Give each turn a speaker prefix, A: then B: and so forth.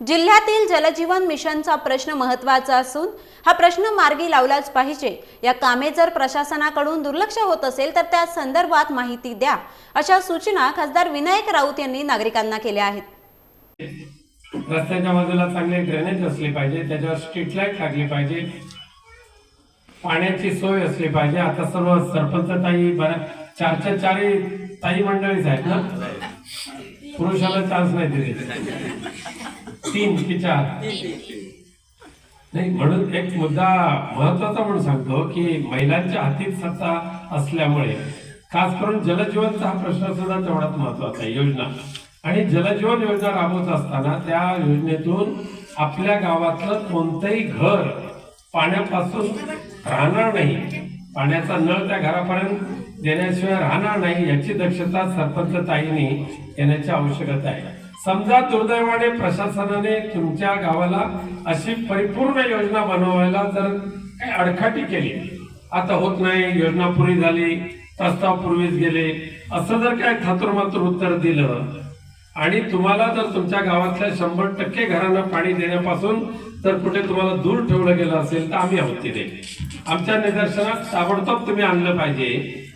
A: जिल्ह्यातील जलजीवन मिशनचा प्रश्न महत्त्वाचा असून हा प्रश्न मार्गी लावलाच पाहिजे। या कामे जर प्रशासनाकडून दुर्लक्ष होत असेल तर त्या संदर्भात माहिती द्या, अशा सूचना खासदार विनायक राऊत यांनी नागरिकांना केल्या आहेत।
B: रस्त्याच्या बाजूला चांगले ड्रेनेज असले पाहिजे, त्याच्यावर स्ट्रीट लाईट लागली पाहिजे, पाण्याची सोय असली पाहिजे। आता सर्व सरपंच ताई चार ताई मंडळीच आहेत ना, पुरुषाला चान्स नाही दिले, 3 की 4 नाही। म्हणून एक मुद्दा महत्वाचा म्हणून सांगतो की महिलांच्या हाती सत्ता असल्यामुळे खास करून जलजीवनचा हा प्रश्न सुद्धा तेवढाच महत्वाचा आहे। योजना आणि जलजीवन योजना राबवत असताना त्या योजनेतून आपल्या गावातलं कोणतंही घर पाण्यापासून राहणार नाही, पाण्याचा नळ त्या घरापर्यंत देण्याशिवाय राहणार नाही, याची दक्षता सरपंच ताईंनी घेण्याची आवश्यकता आहे। समजा दुर्दैवाने प्रशासनाने तुमच्या गावाला अशी परिपूर्ण योजना बनवायला जर काही अडखाटी केली, आता होत नाही, योजना पुरी झाली, प्रस्ताव पूर्वीच गेले, असं जर काय थातुरमातुर उत्तर दिलं आणि तुम्हाला जर तुमच्या गावातल्या 100% घरांना पाणी देण्यापासून जर कुठे तुम्हाला दूर ठेवलं गेलं असेल तर आम्ही आहोत तिथे। आमच्या निदर्शनात ताबडतोब तुम्ही आणलं पाहिजे।